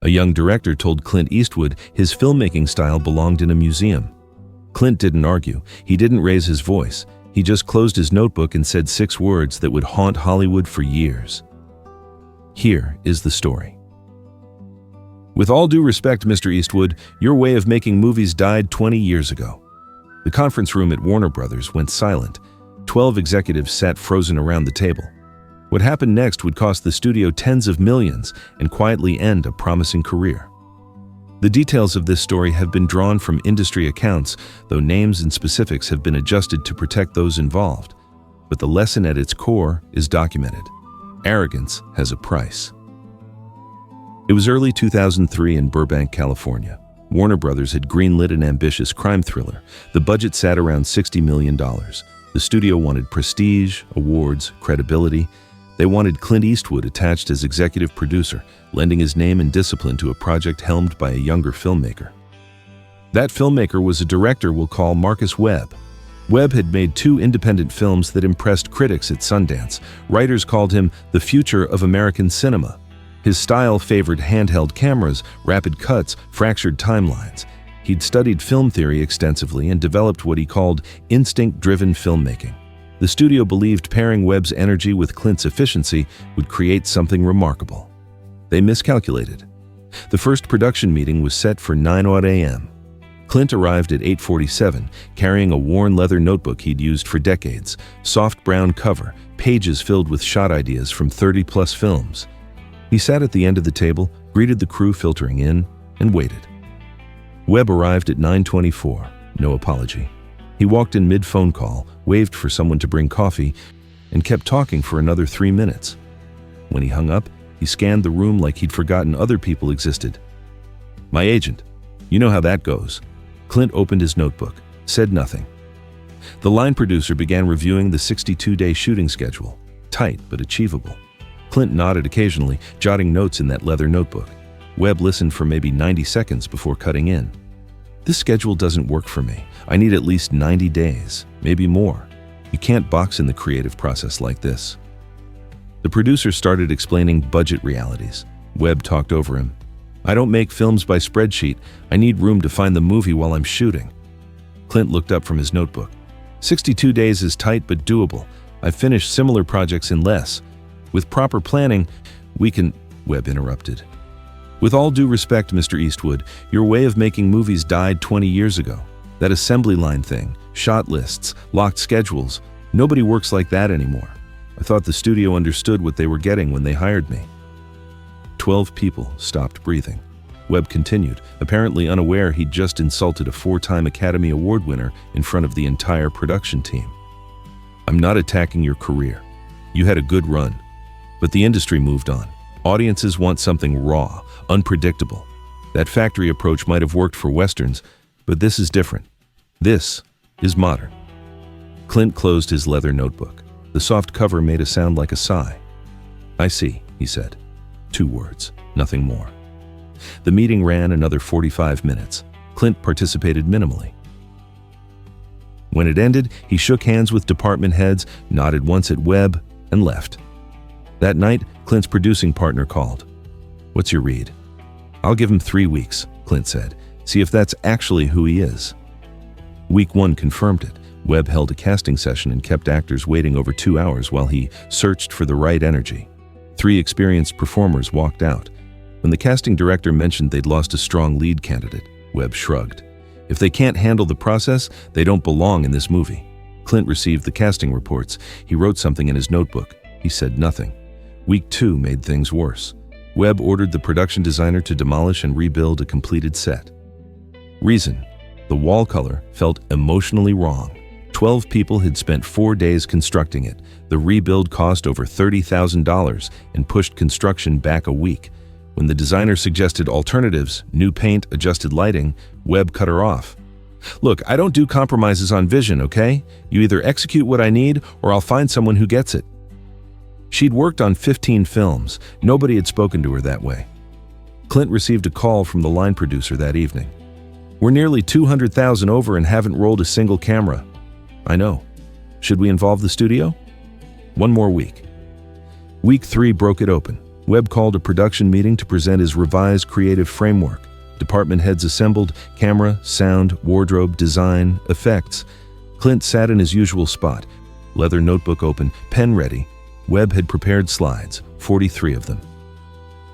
A young director told Clint Eastwood his filmmaking style belonged in a museum. Clint didn't argue. He didn't raise his voice. He just closed his notebook and said 6 words that would haunt Hollywood for years. Here is the story. With all due respect, Mr. Eastwood, your way of making movies died 20 years ago. The conference room at Warner Brothers went silent. 12 executives sat frozen around the table. What happened next would cost the studio tens of millions and quietly end a promising career. The details of this story have been drawn from industry accounts, though names and specifics have been adjusted to protect those involved. But the lesson at its core is documented. Arrogance has a price. It was early 2003 in Burbank, California. Warner Brothers had greenlit an ambitious crime thriller. The budget sat around $60 million. The studio wanted prestige, awards, credibility. They wanted Clint Eastwood attached as executive producer, lending his name and discipline to a project helmed by a younger filmmaker. That filmmaker was a director we'll call Marcus Webb. Webb had made 2 independent films that impressed critics at Sundance. Writers called him the future of American cinema. His style favored handheld cameras, rapid cuts, fractured timelines. He'd studied film theory extensively and developed what he called instinct-driven filmmaking. The studio believed pairing Webb's energy with Clint's efficiency would create something remarkable. They miscalculated. The first production meeting was set for 9:00 a.m. Clint arrived at 8:47, carrying a worn leather notebook he'd used for decades, soft brown cover, pages filled with shot ideas from 30-plus films. He sat at the end of the table, greeted the crew filtering in, and waited. Webb arrived at 9:24, no apology. He walked in mid-phone call, waved for someone to bring coffee, and kept talking for another 3 minutes. When he hung up, he scanned the room like he'd forgotten other people existed. "My agent. You know how that goes." Clint opened his notebook, said nothing. The line producer began reviewing the 62-day shooting schedule, tight but achievable. Clint nodded occasionally, jotting notes in that leather notebook. Webb listened for maybe 90 seconds before cutting in. "This schedule doesn't work for me. I need at least 90 days, maybe more. You can't box in the creative process like this." The producer started explaining budget realities. Webb talked over him. "I don't make films by spreadsheet. I need room to find the movie while I'm shooting." Clint looked up from his notebook. 62 days is tight but doable. I've finished similar projects in less. With proper planning, we can—" Webb interrupted. "With all due respect, Mr. Eastwood, your way of making movies died 20 years ago. That assembly line thing, shot lists, locked schedules, nobody works like that anymore. I thought the studio understood what they were getting when they hired me." 12 people stopped breathing. Webb continued, apparently unaware he'd just insulted a 4-time Academy Award winner in front of the entire production team. "I'm not attacking your career. You had a good run. But the industry moved on. Audiences want something raw, unpredictable. That factory approach might have worked for Westerns, but this is different. This is modern." Clint closed his leather notebook. The soft cover made a sound like a sigh. "I see," he said. 2 words, nothing more. The meeting ran another 45 minutes. Clint participated minimally. When it ended, he shook hands with department heads, nodded once at Webb, and left. That night, Clint's producing partner called. "What's your read?" "I'll give him 3 weeks, Clint said. "See if that's actually who he is." Week 1 confirmed it. Webb held a casting session and kept actors waiting over 2 hours while he searched for the right energy. 3 experienced performers walked out. When the casting director mentioned they'd lost a strong lead candidate, Webb shrugged. "If they can't handle the process, they don't belong in this movie." Clint received the casting reports. He wrote something in his notebook. He said nothing. Week 2 made things worse. Webb ordered the production designer to demolish and rebuild a completed set. Reason: the wall color felt emotionally wrong. 12 people had spent 4 days constructing it. The rebuild cost over $30,000 and pushed construction back a week. When the designer suggested alternatives, new paint, adjusted lighting, Webb cut her off. "Look, I don't do compromises on vision, okay? You either execute what I need or I'll find someone who gets it." She'd worked on 15 films. Nobody had spoken to her that way. Clint received a call from the line producer that evening. "We're nearly 200,000 over and haven't rolled a single camera." "I know. Should we involve the studio?" 1 more week. Week 3 broke it open. Webb called a production meeting to present his revised creative framework. Department heads assembled: camera, sound, wardrobe, design, effects. Clint sat in his usual spot, leather notebook open, pen ready. Webb had prepared slides, 43 of them.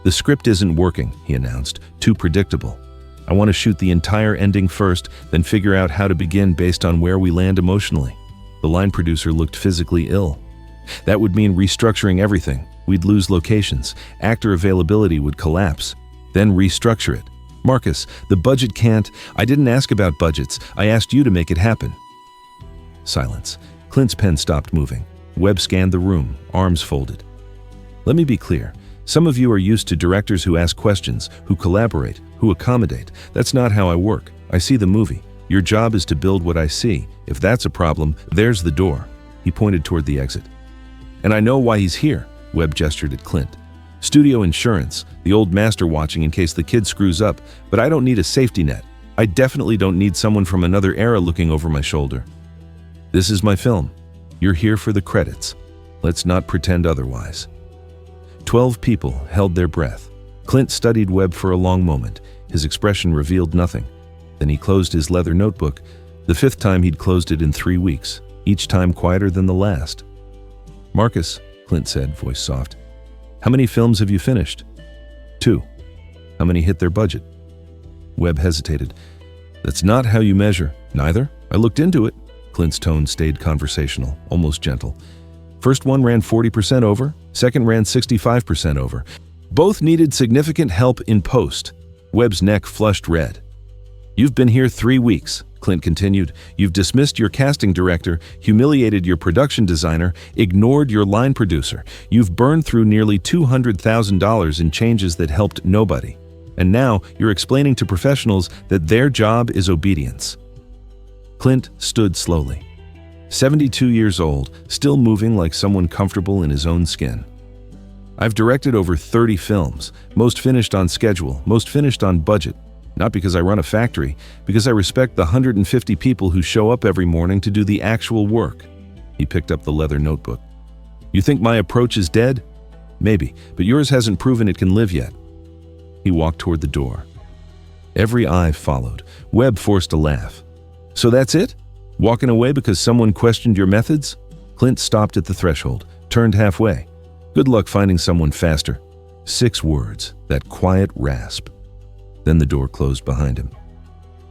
"The script isn't working," he announced, "too predictable. I want to shoot the entire ending first, then figure out how to begin based on where we land emotionally." The line producer looked physically ill. "That would mean restructuring everything. We'd lose locations. Actor availability would collapse. Then restructure it. Marcus, the budget can't—" "I didn't ask about budgets. I asked you to make it happen." Silence. Clint's pen stopped moving. Webb scanned the room, arms folded. "Let me be clear. Some of you are used to directors who ask questions, who collaborate, who accommodate. That's not how I work. I see the movie. Your job is to build what I see. If that's a problem, there's the door." He pointed toward the exit. "And I know why he's here." Webb gestured at Clint. "Studio insurance, the old master watching in case the kid screws up, but I don't need a safety net. I definitely don't need someone from another era looking over my shoulder. This is my film. You're here for the credits. Let's not pretend otherwise." 12 people held their breath. Clint studied Webb for a long moment. His expression revealed nothing. Then he closed his leather notebook, the 5th time he'd closed it in 3 weeks, each time quieter than the last. "Marcus," Clint said, voice soft, "how many films have you finished?" "2. "How many hit their budget?" Webb hesitated. "That's not how you measure." "Neither. I looked into it." Clint's tone stayed conversational, almost gentle. "First one ran 40% over, second ran 65% over. Both needed significant help in post." Webb's neck flushed red. "You've been here 3 weeks," Clint continued. "You've dismissed your casting director, humiliated your production designer, ignored your line producer. You've burned through nearly $200,000 in changes that helped nobody. And now you're explaining to professionals that their job is obedience." Clint stood slowly. 72 years old, still moving like someone comfortable in his own skin. "I've directed over 30 films, most finished on schedule, most finished on budget. Not because I run a factory, because I respect the 150 people who show up every morning to do the actual work." He picked up the leather notebook. "You think my approach is dead? Maybe, but yours hasn't proven it can live yet." He walked toward the door. Every eye followed. Webb forced a laugh. "So that's it? Walking away because someone questioned your methods?" Clint stopped at the threshold, turned halfway. "Good luck finding someone faster." 6 words, that quiet rasp. Then the door closed behind him.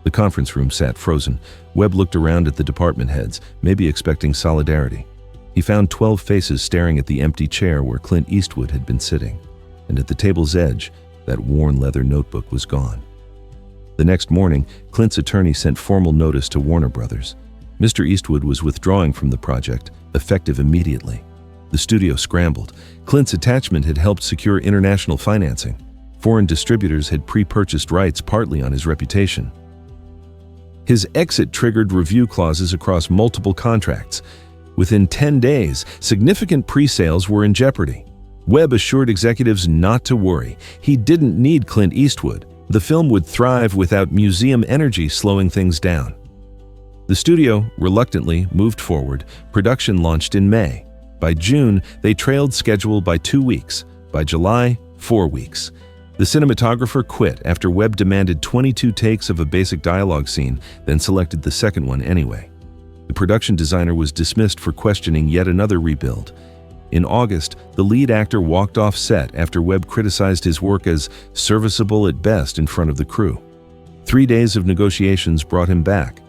The conference room sat frozen. Webb looked around at the department heads, maybe expecting solidarity. He found 12 faces staring at the empty chair where Clint Eastwood had been sitting. And at the table's edge, that worn leather notebook was gone. The next morning, Clint's attorney sent formal notice to Warner Brothers. Mr. Eastwood was withdrawing from the project, effective immediately. The studio scrambled. Clint's attachment had helped secure international financing. Foreign distributors had pre-purchased rights partly on his reputation. His exit triggered review clauses across multiple contracts. Within 10 days, significant pre-sales were in jeopardy. Webb assured executives not to worry. He didn't need Clint Eastwood. The film would thrive without museum energy slowing things down. The studio, reluctantly, moved forward. Production launched in May. By June, they trailed schedule by 2 weeks. By July, 4 weeks. The cinematographer quit after Webb demanded 22 takes of a basic dialogue scene, then selected the second one anyway. The production designer was dismissed for questioning yet another rebuild. In August, the lead actor walked off set after Webb criticized his work as serviceable at best in front of the crew. 3 days of negotiations brought him back,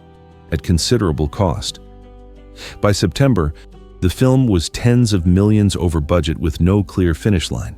at considerable cost. By September, the film was tens of millions over budget with no clear finish line.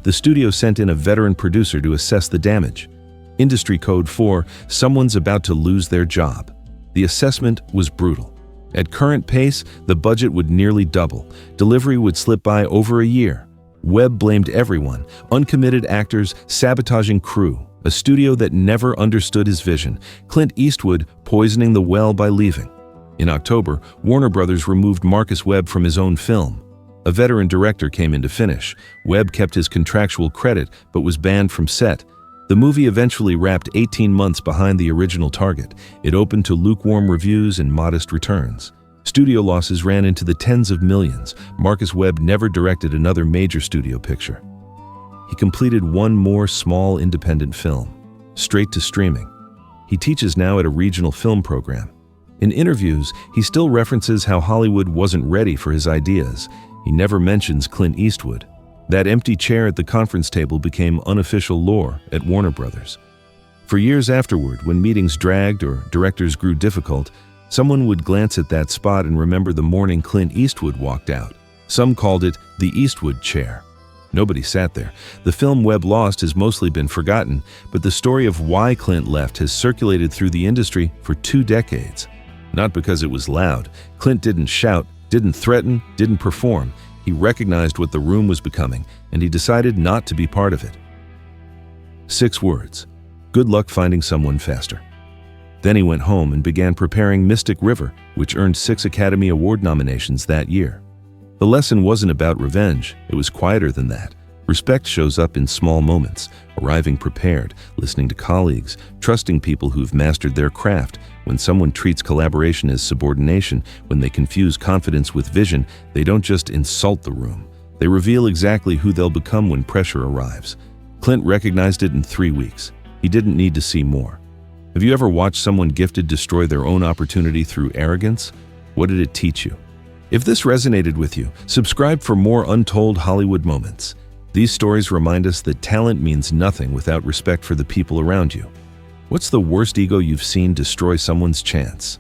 The studio sent in a veteran producer to assess the damage. Industry code for someone's about to lose their job. The assessment was brutal. At current pace, the budget would nearly double. Delivery would slip by over a year. Webb blamed everyone, uncommitted actors, sabotaging crew, a studio that never understood his vision, Clint Eastwood poisoning the well by leaving. In October, Warner Brothers removed Marcus Webb from his own film. A veteran director came in to finish. Webb kept his contractual credit, but was banned from set. The movie eventually wrapped 18 months behind the original target. It opened to lukewarm reviews and modest returns. Studio losses ran into the tens of millions. Marcus Webb never directed another major studio picture. he completed one more small independent film, straight to streaming. He teaches now at a regional film program. In interviews, he still references how Hollywood wasn't ready for his ideas. He never mentions Clint Eastwood. That empty chair at the conference table became unofficial lore at Warner Brothers. For years afterward, when meetings dragged or directors grew difficult, someone would glance at that spot and remember the morning Clint Eastwood walked out. Some called it the Eastwood chair. Nobody sat there. The film Web Lost has mostly been forgotten, but the story of why Clint left has circulated through the industry for 2 decades. Not because it was loud. Clint didn't shout, didn't threaten, didn't perform. He recognized what the room was becoming, and he decided not to be part of it. 6 words. Good luck finding someone faster. Then he went home and began preparing Mystic River, which earned 6 Academy Award nominations that year. The lesson wasn't about revenge, it was quieter than that. Respect shows up in small moments, arriving prepared, listening to colleagues, trusting people who've mastered their craft. When someone treats collaboration as subordination, when they confuse confidence with vision, they don't just insult the room. They reveal exactly who they'll become when pressure arrives. Clint recognized it in 3 weeks. He didn't need to see more. Have you ever watched someone gifted destroy their own opportunity through arrogance? What did it teach you? If this resonated with you, subscribe for more untold Hollywood moments. These stories remind us that talent means nothing without respect for the people around you. What's the worst ego you've seen destroy someone's chance?